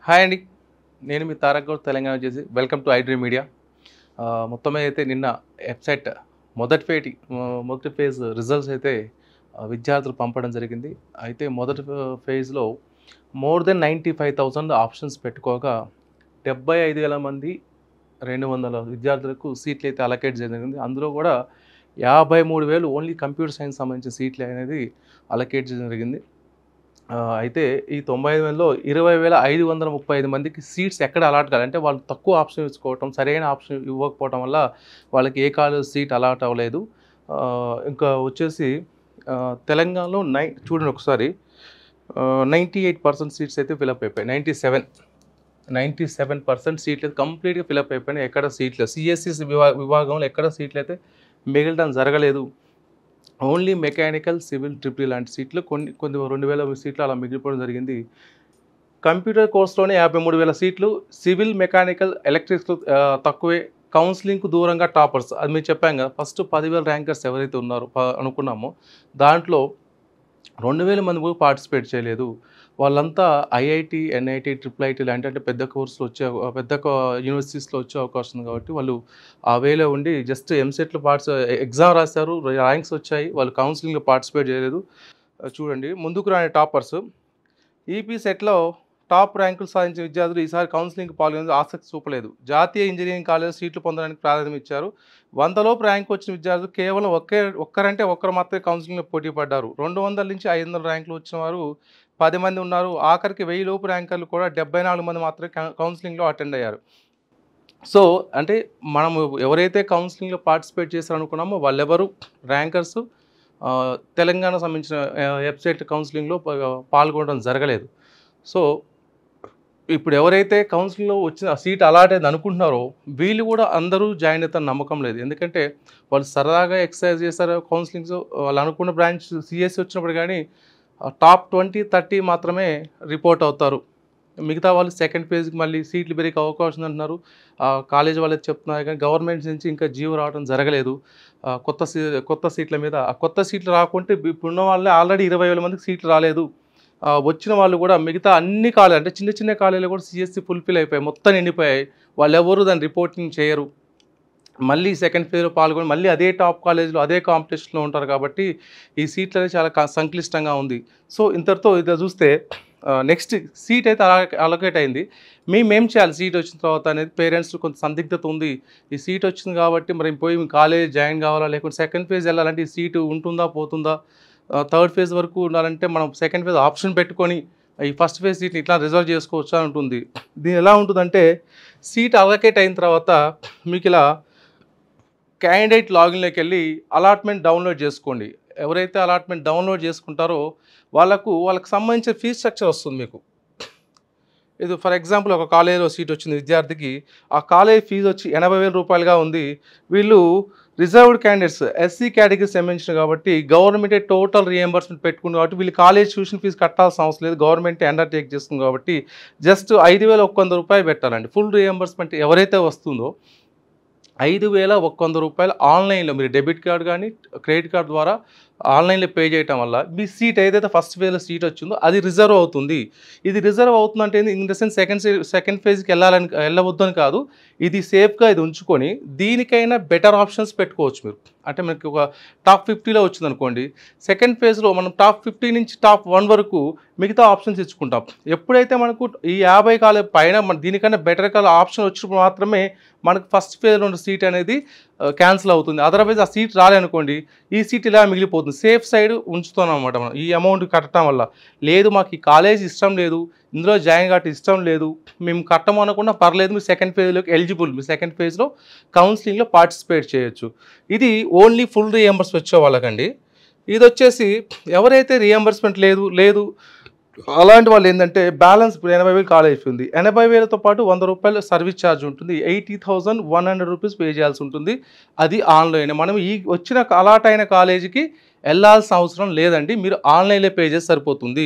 Hi అండి. నేను మీ తారక్ గౌడ్ తెలంగాణ వచ్చేసి వెల్కమ్ టు ఐడ్రీమ్ మీడియా. మొత్తం మీద అయితే నిన్న వెబ్సైట్ మొదటి ఫేజ్ రిజల్ట్స్ అయితే విద్యార్థులు పంపడం జరిగింది. అయితే మొదటి ఫేజ్‌లో మోర్ దెన్ 95,000 ఆప్షన్స్ పెట్టుకోగా 75,000 మంది 200 విద్యార్థులకు సీట్లు అయితే అలొకేట్ జరిగింది. అందులో కూడా 53,000 ఓన్లీ కంప్యూటర్ సైన్స్ సంబంధించిన సీట్లు అనేది అలొకేట్ జరిగింది. అయితే ఈ 95,000లో 20,535 మందికి సీట్స్ ఎక్కడ అలాట్ కాలేదు. అంటే వాళ్ళు తక్కువ ఆప్షన్ ఇచ్చుకోవటం, సరైన ఆప్షన్ ఇవ్వకపోవటం వల్ల వాళ్ళకి ఏ కాలేజ్ సీట్ అలాట్ అవ్వలేదు. ఇంకా వచ్చేసి తెలంగాణలో చూడండి ఒకసారి 98% సీట్స్ అయితే ఫిలప్ అయిపోయాయి. 97% సీట్లు అయితే కంప్లీట్‌గా ఫిలప్ అయిపోయినాయి. ఎక్కడ సీట్లు సీఎస్‌సి విభాగంలో ఎక్కడ సీట్లు అయితే మిగలడం జరగలేదు. ఓన్లీ మెకానికల్, సివిల్, ట్రిపుల్ లాంటి సీట్లు కొన్ని 2,000 సీట్లు అలా మిగిలిపోవడం జరిగింది. కంప్యూటర్ కోర్స్‌లోనే 53,000 సీట్లు, సివిల్, మెకానికల్, ఎలక్ట్రికల్ తక్కువే. కౌన్సిలింగ్‌కు దూరంగా టాపర్స్ అది మేము చెప్పాం కదా! ఫస్ట్ 10,000 ర్యాంకర్స్ ఎవరైతే ఉన్నారో అనుకున్నామో దాంట్లో 2,000 మంది కూడా పార్టిసిపేట్ చేయలేదు. వాళ్ళంతా ఐఐటీ, ఎన్ఐటీ, ట్రిపుల్ ఐటీ లాంటి అంటే పెద్ద కోర్సులు పెద్ద యూనివర్సిటీస్‌లో వచ్చే అవకాశం ఉంది కాబట్టి వాళ్ళు ఆ వేలో ఉండి జస్ట్ ఎంసెట్‌లో ఎగ్జామ్ రాశారు. ర్యాంక్స్ వచ్చాయి. వాళ్ళు కౌన్సిలింగ్‌లో పార్టిసిపేట్ చేయలేదు. చూడండి ముందుకు రాని టాపర్స్ ఈపీ సెట్‌లో టాప్ ర్యాంకులు సాధించిన విద్యార్థులు ఈసారి కౌన్సిలింగ్‌కి పాల్గొనేందుకు ఆసక్తి చూపలేదు. జాతీయ ఇంజనీరింగ్ కాలేజీలో సీట్లు పొందడానికి ప్రాధాన్యం ఇచ్చారు. 100 లోపు ర్యాంక్ వచ్చిన విద్యార్థులు కేవలం ఒక్కరు మాత్రమే కౌన్సిలింగ్‌లో పోటీ పడ్డారు. 200 నుంచి 500 ర్యాంకులు వచ్చిన వారు 10 మంది ఉన్నారు. ఆఖరికి 1000 లోపు ర్యాంకర్లు కూడా 74 మంది మాత్రమే కౌన్సిలింగ్‌లో అటెండ్ అయ్యారు. సో అంటే మనము ఎవరైతే కౌన్సిలింగ్‌లో పార్టిసిపేట్ చేశారనుకున్నామో వాళ్ళెవరు ర్యాంకర్స్ తెలంగాణ సంబంధించిన వెబ్సైట్ కౌన్సిలింగ్‌లో పాల్గొనడం జరగలేదు. సో ఇప్పుడు ఎవరైతే కౌన్సిలింగ్‌లో వచ్చిన సీట్ అలాట్ అయింది అనుకుంటున్నారో వీళ్ళు కూడా అందరూ జాయిన్ అవుతారని నమ్మకం లేదు. ఎందుకంటే వాళ్ళు సరదాగా ఎక్సర్సైజ్ చేశారు కౌన్సిలింగ్స్ వాళ్ళు అనుకున్న బ్రాంచ్ సీఎస్సీ వచ్చినప్పుడు కానీ టాప్ 20, 30 మాత్రమే రిపోర్ట్ అవుతారు. మిగతా వాళ్ళు సెకండ్ ఫేజ్‌కి మళ్ళీ సీట్లు పెరిగే అవకాశం ఉందంటున్నారు. కాలేజ్ వాళ్ళకి చెప్తున్నారు కానీ గవర్నమెంట్ నుంచి ఇంకా జీవో రావడం జరగలేదు. కొత్త సీట్ల మీద. ఆ కొత్త సీట్లు రాకుంటే ఇప్పుడున్న వాళ్ళే ఆల్రెడీ 20,000 మందికి సీట్లు రాలేదు. వచ్చిన వాళ్ళు కూడా మిగతా అన్ని కాలేజీలు అంటే చిన్న చిన్న కాలేజీలు కూడా సీఎస్సీ ఫుల్‌ఫిల్ అయిపోయాయి. మొత్తం నిండిపోయాయి. వాళ్ళెవరు దాన్ని రిపోర్టింగ్ చేయరు. మళ్ళీ సెకండ్ ఫేజ్‌లో పాల్గొని మళ్ళీ అదే టాప్ కాలేజ్‌లో అదే కాంపిటీషన్‌లో ఉంటారు కాబట్టి ఈ సీట్లు అనేది చాలా సంక్లిష్టంగా ఉంది. సో ఇంతటితో ఇది చూస్తే నెక్స్ట్ సీట్ అయితే అలొకేట్ అయింది. మేమేం చేయాలి సీట్ వచ్చిన తర్వాత అనేది పేరెంట్స్ కొంత సందిగ్ధత ఉంది. ఈ సీట్ వచ్చింది కాబట్టి మరి పోయి కాలేజ్ జాయిన్ కావాలా లేకుంటే సెకండ్ ఫేజ్ వెళ్ళాలంటే ఈ సీటు ఉంటుందా పోతుందా? థర్డ్ ఫేజ్ వరకు ఉండాలంటే మనం సెకండ్ ఫేజ్ ఆప్షన్ పెట్టుకొని ఈ ఫస్ట్ ఫేజ్ సీట్‌ని ఇట్లా రిజర్వ్ చేసుకోవచ్చా అని ఉంటుంది. దీని ఎలా ఉంటుందంటే సీట్ అలొకేట్ అయిన తర్వాత మీకు ఇలా క్యాండిడేట్ లాగిన్‌లోకి వెళ్ళి అలాట్మెంట్ డౌన్లోడ్ చేసుకోండి. ఎవరైతే అలాట్మెంట్ డౌన్లోడ్ చేసుకుంటారో వాళ్ళకి సంబంధించిన ఫీజ్ స్ట్రక్చర్ వస్తుంది మీకు. ఇది ఫర్ ఎగ్జాంపుల్ ఒక కాలేజ్‌లో సీట్ వచ్చింది విద్యార్థికి. ఆ కాలేజ్ ఫీజు వచ్చి రూ. 80,000 ఉంది. వీళ్ళు రిజర్వ్డ్ క్యాండిడేట్స్ ఎస్సీ కేటగిరీకి సంబంధించినవి కాబట్టి గవర్నమెంటే టోటల్ రీయింబర్స్‌మెంట్ పెట్టుకుంది కాబట్టి వీళ్ళు కాలేజ్ ట్యూషన్ ఫీజు కట్టాల్సిన అవసరం లేదు. గవర్నమెంటే అండర్‌టేక్ చేస్తుంది కాబట్టి జస్ట్ రూ. 5,100 పెట్టాలండి. ఫుల్ రీయింబర్స్‌మెంట్ ఎవరైతే వస్తుందో రూ. 5,100 ఆన్లైన్‌లో మీరు డెబిట్ కార్డ్ కానీ క్రెడిట్ కార్డ్ ద్వారా ఆన్లైన్‌లో పే చేయటం వల్ల మీ సీట్ ఏదైతే ఫస్ట్ ఫేజ్‌లో సీట్ వచ్చిందో అది రిజర్వ్ అవుతుంది. ఇది రిజర్వ్ అవుతుందంటే ఇన్ ద సెన్స్ సెకండ్ ఫేజ్‌కి వెళ్ళవద్దు అని కాదు. ఇది సేఫ్‌గా ఇది ఉంచుకొని దీనికైనా బెటర్ ఆప్షన్స్ పెట్టుకోవచ్చు మీరు. అంటే మనకి ఒక టాప్ 50లో వచ్చిందనుకోండి. సెకండ్ ఫేజ్‌లో మనం టాప్ 50 నుంచి టాప్ 1 వరకు మిగతా ఆప్షన్స్ ఇచ్చుకుంటాం. ఎప్పుడైతే మనకు ఈ 50 కాలేజ్ పైన దీనికన్నా బెటర్ ఆప్షన్ వచ్చినప్పుడు మాత్రమే మనకు ఫస్ట్ ఫేజ్‌లో ఉన్న సీట్ అనేది క్యాన్సిల్ అవుతుంది. అదర్వైజ్ ఆ సీట్ రాలేదనుకోండి ఈ సీట్ ఇలా మిగిలిపోతుంది. సేఫ్ సైడ్ ఉంచుతామన్నమాట మనం ఈ అమౌంట్ కట్టడం వల్ల. లేదు మాకు ఈ కాలేజ్ ఇష్టం లేదు, ఇందులో జాయిన్ కావటం ఇష్టం లేదు, మేము కట్టము అనకుండా పర్లేదు మీరు సెకండ్ ఫేజ్‌లోకి ఎలిజిబుల్. మీరు సెకండ్ ఫేజ్‌లో కౌన్సిలింగ్‌లో పార్టిసిపేట్ చేయొచ్చు. ఇది ఓన్లీ ఫుల్ రీయింబర్స్ వచ్చే వాళ్ళకండి. ఇది వచ్చేసి ఎవరైతే రీయింబర్స్‌మెంట్ లేదు అలాంటి వాళ్ళు ఏంటంటే బ్యాలెన్స్ ఇప్పుడు 80,000 కాలేజ్ ఉంది. 80,000తో పాటు రూ. 100 సర్వీస్ ఛార్జ్ ఉంటుంది. 80,100 రూపీస్ పే చేయాల్సి ఉంటుంది. అది ఆన్‌లైనే. మనం ఈ వచ్చిన అలాట్ అయిన కాలేజీకి వెళ్ళాల్సిన అవసరం లేదండి. మీరు ఆన్‌లైన్‌లో పే చేస్తే సరిపోతుంది.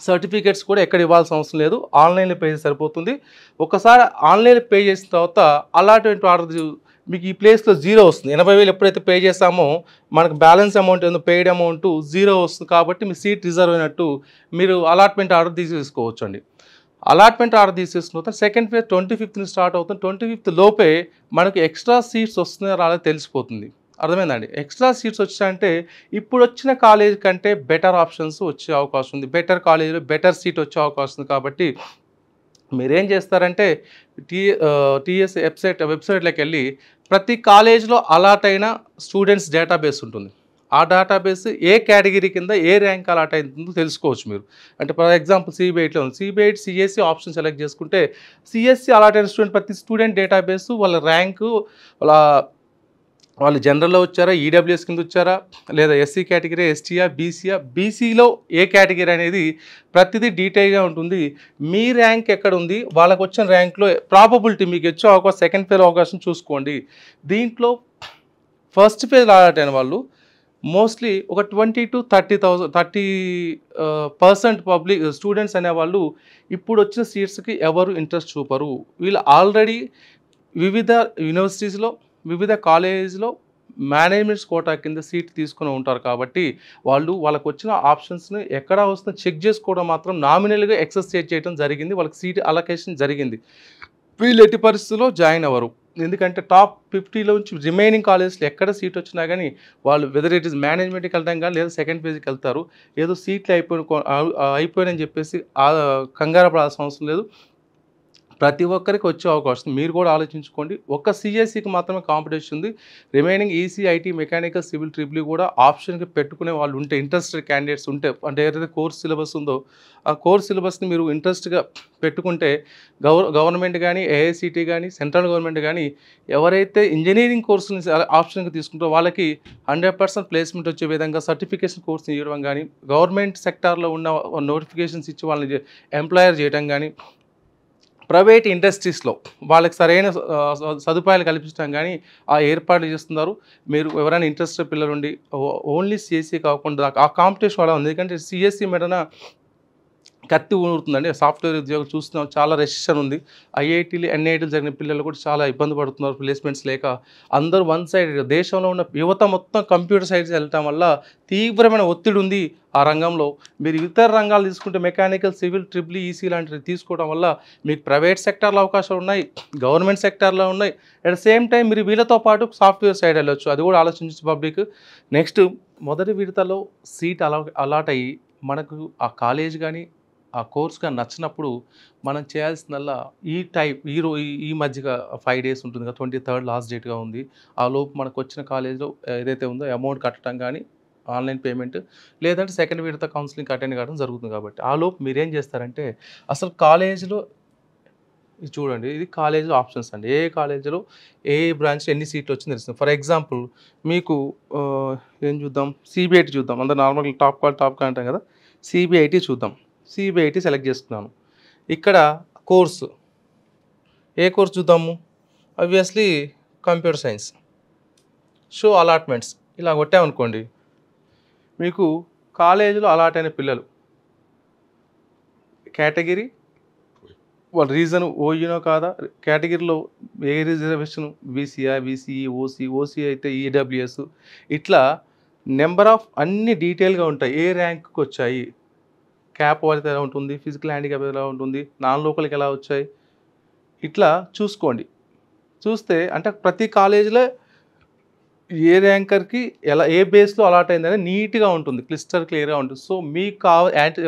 సర్టిఫికేట్స్ కూడా ఎక్కడ ఇవ్వాల్సిన అవసరం లేదు. ఆన్‌లైన్‌లో పే చేస్తే సరిపోతుంది. ఒకసారి ఆన్‌లైన్‌లో పే చేసిన తర్వాత అలాట్‌మెంట్ ఆర్డర్ మీకు ఈ ప్లేస్‌లో 0 వస్తుంది. 80,000 ఎప్పుడైతే పే చేసామో మనకు బ్యాలెన్స్ అమౌంట్ ఏందో పెయిడ్ అమౌంట్ 0 వస్తుంది కాబట్టి మీ సీట్ రిజర్వ్ అయినట్టు మీరు అలాట్‌మెంట్ ఆర్డర్ తీసేసుకోవచ్చండి. అలాట్మెంట్ ఆర్డర్ తీసేసుకున్న సెకండ్ ఫేజ్ 25th స్టార్ట్ అవుతుంది. 25th లోపే మనకు ఎక్స్ట్రా సీట్స్ వస్తున్నాయో రాలేదో తెలిసిపోతుంది. అర్థమైందండి? ఎక్స్ట్రా సీట్స్ వచ్చాయంటే ఇప్పుడు వచ్చిన కాలేజ్ కంటే బెటర్ ఆప్షన్స్ వచ్చే అవకాశం ఉంది. బెటర్ కాలేజ్‌లో బెటర్ సీట్ వచ్చే అవకాశం ఉంది. కాబట్టి మీరేం చేస్తారంటే టీఎస్ వెబ్సైట్‌లోకెళ్ళి ప్రతి కాలేజ్‌లో అలాట్ అయిన స్టూడెంట్స్ డేటాబేస్ ఉంటుంది. ఆ డేటాబేస్ ఏ కేటగిరీ కింద ఏ ర్యాంక్ అలాట్ అయిందో తెలుసుకోవచ్చు మీరు. అంటే ఫర్ ఎగ్జాంపుల్ సిబిఐటీలో ఉంది. సిబిఐటీ సిఎస్సి ఆప్షన్ సెలెక్ట్ చేసుకుంటే సిఎస్సి అలాట్ అయిన ప్రతి స్టూడెంట్ డేటాబేసు వాళ్ళ ర్యాంకు వాళ్ళ వాళ్ళు జనరల్‌లో వచ్చారా? ఈడబ్ల్యూఎస్ కింద వచ్చారా? లేదా ఎస్సీ కేటగిరీ, ఎస్టీయా, బీసీయా? బీసీలో ఏ కేటగిరీ అనేది ప్రతిదీ డీటెయిల్‌గా ఉంటుంది. మీ ర్యాంక్ ఎక్కడుంది? వాళ్ళకొచ్చిన ర్యాంక్‌లో ప్రాబబిలిటీ మీకు వచ్చే అవకాశం సెకండ్ ఫేజ్ అవకాశం చూసుకోండి. దీంట్లో ఫస్ట్ ఫేజ్ అలాట్ అయిన వాళ్ళు మోస్ట్లీ ఒక 30% పబ్లిక్ స్టూడెంట్స్ అనేవాళ్ళు ఇప్పుడు వచ్చిన సీట్స్‌కి ఎవరు ఇంట్రెస్ట్ చూపరు. వీళ్ళు ఆల్రెడీ వివిధ యూనివర్సిటీస్‌లో వివిధ కాలేజ్‌లో మేనేజ్మెంట్స్ కోటా కింద సీట్ తీసుకొని ఉంటారు కాబట్టి వాళ్ళకు వచ్చిన ఆప్షన్స్‌ని ఎక్కడ వస్తుందో చెక్ చేసుకోవడం మాత్రం నామినల్‌గా ఎక్సర్సైజ్ చేయడం జరిగింది. వాళ్ళకి సీట్ అలొకేషన్ జరిగింది. వీళ్ళు ఎట్టి పరిస్థితుల్లో జాయిన్ అవ్వరు. ఎందుకంటే టాప్ 50లో నుంచి రిమైనింగ్ కాలేజ్‌లో ఎక్కడ సీట్ వచ్చినా గానీ వాళ్ళు వెదర్ ఇట్ ఈస్ మేనేజ్మెంట్‌కి వెళ్ళడం గానీ లేదా సెకండ్ ఫేజ్‌కి వెళ్తారు. ఏదో సీట్లు అయిపోయినాయని చెప్పేసి కంగారు పడాల్సిన అవసరం లేదు. ప్రతి ఒక్కరికి వచ్చే అవకాశం మీరు కూడా ఆలోచించుకోండి. ఒక్క సీఎస్సికి మాత్రమే కాంపిటీషన్ ఉంది. Remaining EC, IT, mechanical, civil, triple కూడా ఆప్షన్‌కి పెట్టుకునే వాళ్ళు ఉంటే ఇంట్రెస్టెడ్ క్యాండిడేట్స్ ఉంటే అంటే ఏదైతే కోర్స్ సిలబస్ ఉందో ఆ కోర్స్ సిలబస్‌ని మీరు ఇంట్రెస్ట్‌గా పెట్టుకుంటే గవర్నమెంట్ గానీ, ఏఐసీటీ గానీ, సెంట్రల్ గవర్నమెంట్ గానీ ఎవరైతే ఇంజినీరింగ్ కోర్సుని ఆప్షన్‌గా తీసుకుంటారో వాళ్ళకి 100% ప్లేస్‌మెంట్ వచ్చే విధంగా సర్టిఫికేషన్ కోర్స్‌ని ఇవ్వడం గానీ, గవర్నమెంట్ సెక్టార్‌లో ఉన్న నోటిఫికేషన్స్ ఇచ్చి వాళ్ళని ఎంప్లాయర్ చేయడం గానీ, ప్రైవేట్ ఇండస్ట్రీస్‌లో వాళ్ళకి సరైన సదుపాయాలు కల్పించడం కానీ ఆ ఏర్పాట్లు చేస్తున్నారు. మీరు ఎవరైనా ఇంట్రెస్టెడ్ పిల్లలుండి ఓన్లీ సీఎస్సీ కాకుండా ఆ కాంపిటీషన్ కూడా ఉంది. ఎందుకంటే సీఎస్సీ మీదన కత్తి ఊరుతుందండి. సాఫ్ట్‌వేర్ ఉద్యోగులు చూస్తున్నాం చాలా రెస్ట్రిక్షన్ ఉంది. ఐఐటీలు, ఎన్ఐటీలు జరిగిన పిల్లలు కూడా చాలా ఇబ్బంది పడుతున్నారు ప్లేస్‌మెంట్స్ లేక. అందరూ వన్ సైడ్ దేశంలో ఉన్న యువత మొత్తం కంప్యూటర్ సైడ్స్ వెళ్ళటం వల్ల తీవ్రమైన ఒత్తిడి ఉంది ఆ రంగంలో. మీరు ఇతర రంగాలు తీసుకుంటే మెకానికల్, సివిల్, ట్రిపుల్ ఈసీ లాంటివి తీసుకోవడం వల్ల మీకు ప్రైవేట్ సెక్టార్‌లో అవకాశాలు ఉన్నాయి. గవర్నమెంట్ సెక్టార్‌లో ఉన్నాయి. అట్ ద సేమ్ టైం మీరు వీళ్ళతో పాటు సాఫ్ట్‌వేర్ సైడ్ వెళ్ళొచ్చు. అది కూడా ఆలోచించు పబ్లిక్. నెక్స్ట్ మొదటి విడతలో సీట్ అలాట్ అయ్యి మనకు ఆ కాలేజ్ గానీ ఆ కోర్స్‌గా నచ్చినప్పుడు మనం చేయాల్సిందల్లా ఈ మధ్యగా 5 డేస్ ఉంటుంది కదా! 23 లాస్ట్ డేట్‌గా ఉంది. ఆ లోపు మనకొచ్చిన కాలేజ్‌లో ఏదైతే ఉందో అమౌంట్ కట్టడం గానీ, ఆన్‌లైన్ పేమెంట్ లేదంటే సెకండ్ విడత కౌన్సెలింగ్‌కి అటెండ్ కావడం జరుగుతుంది కాబట్టి. ఆ లోపు మీరేం చేస్తారంటే అసలు కాలేజ్‌లో ఇది చూడండి. ఇది కాలేజ్‌లో ఆప్షన్స్ అండి. ఏ కాలేజ్‌లో ఏ బ్రాంచ్‌లో ఎన్ని సీట్లు వచ్చిందో తెలుస్తుంది. ఫర్ ఎగ్జాంపుల్ మీకు ఏం చూద్దాం సీబీఐటీ చూద్దాం. అందరూ నార్మల్‌గా టాప్ అంటాం కదా! సీబీఐటీ చూద్దాం. సీబీఐటీ సెలెక్ట్ చేసుకున్నాను. ఇక్కడ కోర్సు ఏ కోర్స్ చూద్దాము? Obviously computer science. Show allotments ఇలా కొట్టామనుకోండి. మీకు కాలేజీలో అలాట్ అయిన పిల్లలు కేటగిరీ వాళ్ళ రీజన్ ఓయూనో కాదా? కేటగిరీలో ఏ రిజర్వేషన్ బీసీఆ, బీసీఈ, ఓసీ అయితే ఈడబ్ల్యూఎస్ ఇట్లా నెంబర్ ఆఫ్ అన్ని డీటెయిల్‌గా ఉంటాయి. ఏ ర్యాంక్‌కి వచ్చాయి? క్యాప్ వాళ్ళది ఎలా ఉంటుంది? ఫిజికల్ హ్యాండిక్యాప్ ఎలా ఉంటుంది? నాన్ లోకల్‌కి ఎలా వచ్చాయి? ఇట్లా చూసుకోండి. చూస్తే అంటే ప్రతి కాలేజీలో ఏ ర్యాంకర్‌కి ఏ బేస్‌లో అలాట్ అయిందనేది నీట్‌గా ఉంటుంది. క్లియర్‌గా ఉంటుంది. సో, మీకు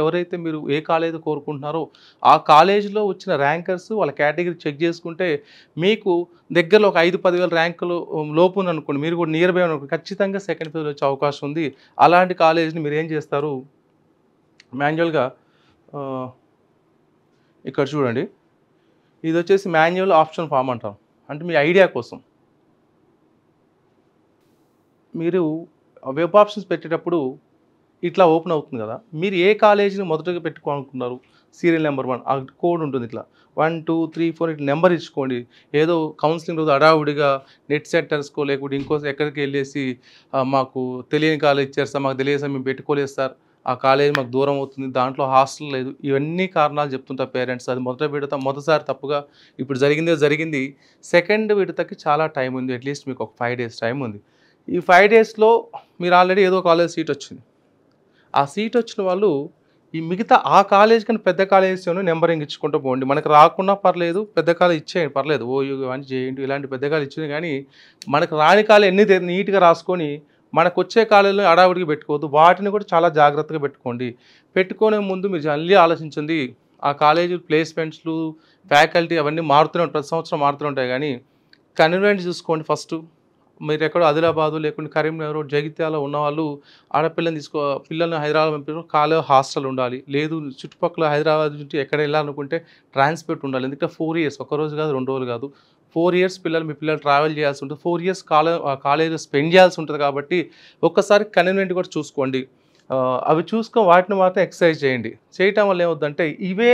ఎవరైతే మీరు ఏ కాలేజ్ కోరుకుంటున్నారో ఆ కాలేజీలో వచ్చిన ర్యాంకర్స్ వాళ్ళ కేటగిరీ చెక్ చేసుకుంటే మీకు దగ్గరలో ఒక 5, 10,000 ర్యాంకులు లోపు ఉందనుకోండి. మీరు కూడా నియర్ బై అనుకోండి. ఖచ్చితంగా సెకండ్ ఫేజ్‌లో వచ్చే అవకాశం ఉంది. అలాంటి కాలేజ్‌ని మీరేం చేస్తారు? మాన్యువల్‌గా ఇక్కడ చూడండి. ఇదొచ్చేసి మాన్యువల్ ఆప్షన్ ఫార్మ్ అంటాం. అంటే మీ ఐడియా కోసం. మీరు వెబ్ ఆప్షన్స్ పెట్టేటప్పుడు ఇట్లా ఓపెన్ అవుతుంది కదా! మీరు ఏ కాలేజీని మొదటగా పెట్టుకోవాలనుకున్నారు? సీరియల్ నంబర్ 1 ఆ కోడ్ ఉంటుంది ఇట్లా. 1, 2, 3, 4 ఇట్లా నంబర్ ఇచ్చుకోండి. ఏదో కౌన్సిలింగ్ రోజు హడావుడిగా నెట్ సెంటర్స్‌కో లేకపోతే ఎక్కడికెళ్ళేసి మాకు తెలియని కాలేజ్ ఇచ్చారు సార్. మాకు తెలియదు సార్ మేము పెట్టుకోలేదు సార్. ఆ కాలేజ్ మాకు దూరం అవుతుంది. దాంట్లో హాస్టల్ లేదు. ఇవన్నీ కారణాలు చెప్తుంటారు పేరెంట్స్. అది మొదటిసారి తప్పుగా ఇప్పుడు జరిగింది. సెకండ్ విడతకి చాలా టైం ఉంది. అట్‌లీస్ట్ మీకు ఒక 5 డేస్ టైం ఉంది. ఈ 5 డేస్‌లో మీరు ఆల్రెడీ ఏదో కాలేజ్ సీట్ వచ్చింది. ఆ సీట్ వచ్చిన వాళ్ళు ఈ మిగతా ఆ కాలేజ్ కన్నా పెద్ద కాలేజ్‌లోనే నంబరింగ్ ఇచ్చుకుంటూ పోండి. మనకు రాకున్నా పర్లేదు, పెద్ద కాలేజ్ ఇచ్చేయండి పర్లేదు. ఓయూ అని జేఎన్‌టీయూ ఇలాంటి పెద్ద కాలేజ్ ఇచ్చింది గానీ, మనకు రాని కాలేజ్ అన్నీ నీట్‌గా రాసుకొని, మనకొచ్చే కాలేజ్‌లో హడావిడిగా పెట్టుకోవద్దు. వాటిని కూడా చాలా జాగ్రత్తగా పెట్టుకోండి. పెట్టుకునే ముందు మీరు మళ్ళీ ఆలోచించండి. ఆ కాలేజీ ప్లేస్‌మెంట్స్‌లు, ఫ్యాకల్టీ అవన్నీ మారుతూనే ఉంటాయి. ప్రతి సంవత్సరం మారుతూనే ఉంటాయి గానీ, కన్వీనియంట్ చూసుకోండి ఫస్టు. మీరెక్కడో ఆదిలాబాదు లేకుంటే కరీంనగర్, జగిత్యాల ఉన్నవాళ్ళు ఆడపిల్లని పిల్లల్ని హైదరాబాద్ పంపినప్పుడు హాస్టల్ ఉండాలి. లేదు చుట్టుపక్కల హైదరాబాద్ నుంచి ఎక్కడ ఎళ్ళాలనుకుంటే ట్రాన్స్‌పోర్ట్ ఉండాలి. ఎందుకంటే 4 ఇయర్స్ ఒక్కరోజు కాదు, 2 రోజులు కాదు. 4 ఇయర్స్ మీ పిల్లలు ట్రావెల్ చేయాల్సి ఉంటుంది. 4 ఇయర్స్ కాలేజ్‌లో స్పెండ్ చేయాల్సి ఉంటది కాబట్టి ఒక్కసారి కన్వీనియంట్ కూడా చూసుకోండి. అవి చూసుకొని వాటిని మాత్రం ఎక్సర్సైజ్ చేయండి. చేయటం వల్ల ఏమవుద్దంటే ఇవే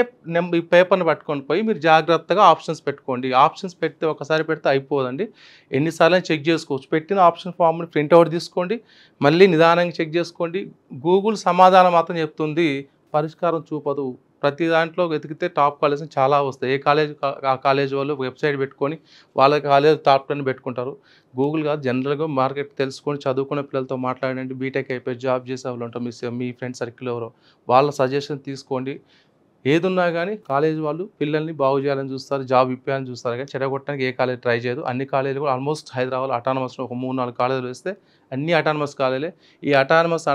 ఈ పేపర్‌ని పట్టుకొని పోయి మీరు జాగ్రత్తగా ఆప్షన్స్ పెట్టుకోండి. ఆప్షన్స్ పెడితే ఒకసారి పెడితే అయిపోదండి. ఎన్ని సార్లైనా చెక్ చేసుకోవచ్చు. పెట్టిన ఆప్షన్ ఫార్మ్‌ని ప్రింట్ ఔట్ తీసుకోండి. మళ్ళీ నిదానంగా చెక్ చేసుకోండి. గూగుల్ సమాధానం మాత్రం చెప్తుంది. పరిష్కారం చూపదు. ప్రతి దాంట్లో వెతికితే టాప్ కాలేజెస్ చాలా వస్తాయి. ఏ కాలేజ్ ఆ కాలేజ్ వాళ్ళు వెబ్‌సైట్ పెట్టుకొని వాళ్ళ కాలేజ్ టాప్ 10 పెట్టుకుంటారు. గూగుల్ కాదు, జనరల్‌గా మార్కెట్ తెలుసుకొని చదువుకునే పిల్లలతో మాట్లాడండి. బీటెక్ అయిపోయి జాబ్ చేసేవాళ్ళు ఉంటారు. మీ ఫ్రెండ్ సర్కిల్ ఎవరో వాళ్ళ సజెషన్ తీసుకోండి. ఏదున్నా గానీ కాలేజీ వాళ్ళు పిల్లల్ని బాగు చేయాలని చూస్తారు. జాబ్ ఇప్పియాలని చూస్తారు గానీ చెడగొట్టడానికి ఏ కాలేజ్ ట్రై చేయదు. అన్ని కాలేజీలు కూడా ఆల్మోస్ట్ హైదరాబాద్‌లో అటానమస్‌లో ఒక 3, 4 కాలేజీలు వేస్తే అన్నీ అటానమస్ కాలేజీలే. ఈ అటానమస్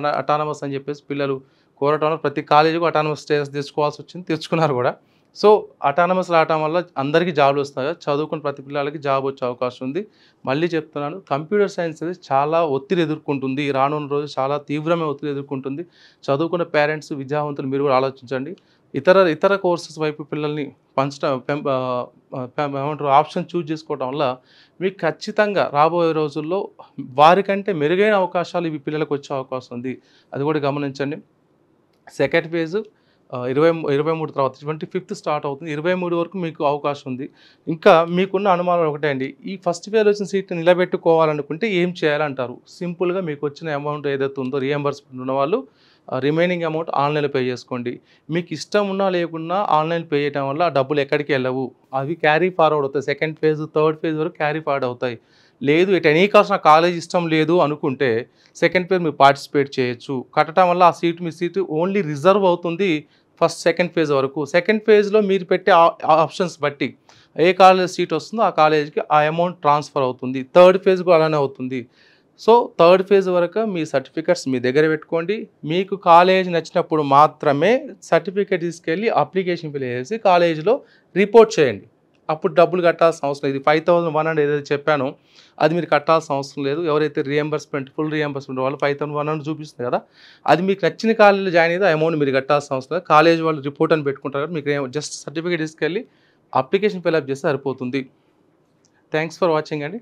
అని చెప్పేసి పిల్లలు కోరటం వల్ల ప్రతి కాలేజీ కూడా అటానమస్ స్టేటస్ తెచ్చుకోవాల్సొచ్చింది. తెచ్చుకున్నారు కూడా. సో, అటానమస్ రావటం వల్ల అందరికీ జాబ్‌లొస్తాయి. చదువుకున్న ప్రతి పిల్లలకి జాబ్ వచ్చే అవకాశం ఉంది. మళ్ళీ చెప్తున్నాను, కంప్యూటర్ సైన్స్ అనేది చాలా ఒత్తిడి ఎదుర్కొంటుంది. రానున్న రోజు చాలా తీవ్రమైన ఒత్తిడి ఎదుర్కొంటుంది. చదువుకున్న పేరెంట్స్, విద్యావంతులు మీరు కూడా ఆలోచించండి. ఇతర కోర్సెస్ వైపు పిల్లల్ని పంచడం ఏమంటారు ఆప్షన్ చూజ్ చేసుకోవడం వల్ల మీకు ఖచ్చితంగా రాబోయే రోజుల్లో వారికంటే మెరుగైన అవకాశాలు ఇవి పిల్లలకు వచ్చే అవకాశం ఉంది. అది కూడా గమనించండి. సెకండ్ ఫేజ్ 23 తర్వాత 25థ్ స్టార్ట్ అవుతుంది. 23 వరకు మీకు అవకాశం ఉంది. ఇంకా మీకున్న అనుమానం ఒకటే అండి. ఈ ఫస్ట్ ఫేజ్‌లో వచ్చిన సీట్‌ని నిలబెట్టుకోవాలనుకుంటే ఏం చేయాలంటారు? సింపుల్‌గా మీకొచ్చిన అమౌంట్ ఏదైతే ఉందో రీయింబర్స్‌మెంట్ ఉన్నవాళ్ళు రిమైనింగ్ అమౌంట్ ఆన్‌లైన్‌లో పే చేసుకోండి. మీకు ఇష్టం ఉన్నా లేకున్నా ఆన్‌లైన్ పే చేయడం వల్ల ఆ డబ్బులు ఎక్కడికి ఎళ్ళవు. అవి క్యారీ ఫార్వర్డ్ అవుతాయి. సెకండ్ ఫేజ్, థర్డ్ ఫేజ్ వరకు క్యారీ ఫార్వర్డ్ అవుతాయి. లేదు ఎట్ ఎనీ కాస్ట్ నాకు కాలేజ్ ఇష్టం లేదు అనుకుంటే సెకండ్ ఫేజ్ మీరు పార్టిసిపేట్ చేయొచ్చు. కట్టడం వల్ల మీ సీటు ఓన్లీ రిజర్వ్ అవుతుంది సెకండ్ ఫేజ్ వరకు. సెకండ్ ఫేజ్‌లో మీరు పెట్టే ఆప్షన్స్ బట్టి ఏ కాలేజ్ సీట్ వస్తుందో ఆ కాలేజ్‌కి ఆ అమౌంట్ ట్రాన్స్‌ఫర్ అవుతుంది. థర్డ్ ఫేజ్ కూడా అలానే అవుతుంది. సో, థర్డ్ ఫేజ్ వరకు మీ సర్టిఫికేట్స్ మీ దగ్గర పెట్టుకోండి. మీకు కాలేజ్ నచ్చినప్పుడు మాత్రమే సర్టిఫికేట్ తీసుకెళ్ళి అప్లికేషన్ ఫిల్ చేసి కాలేజ్‌లో రిపోర్ట్ చేయండి. అప్పుడు డబ్బులు కట్టాల్సిన అవసరం లేదు. 5,100 ఏదైతే చెప్పానో అది మీరు కట్టాల్సిన అవసరం లేదు. ఎవరైతే ఫుల్ రీయింబర్స్‌మెంట్ వాళ్ళు 5,100 చూపిస్తుంది కదా! అది మీకు నచ్చిన కాలేజ్‌లో జాయిన్ అయితే ఆ అమౌంట్ మీరు కట్టాల్సిన అవసరం లేదు. కాలేజ్ వాళ్ళు రిపోర్ట్ అని పెట్టుకుంటారు కాబట్టి మీకు జస్ట్ సర్టిఫికేట్ తీసుకెళ్ళి అప్లికేషన్ ఫిల్ అప్ చేస్తే సరిపోతుంది. థాంక్స్ ఫర్ వాచింగ్ అండి.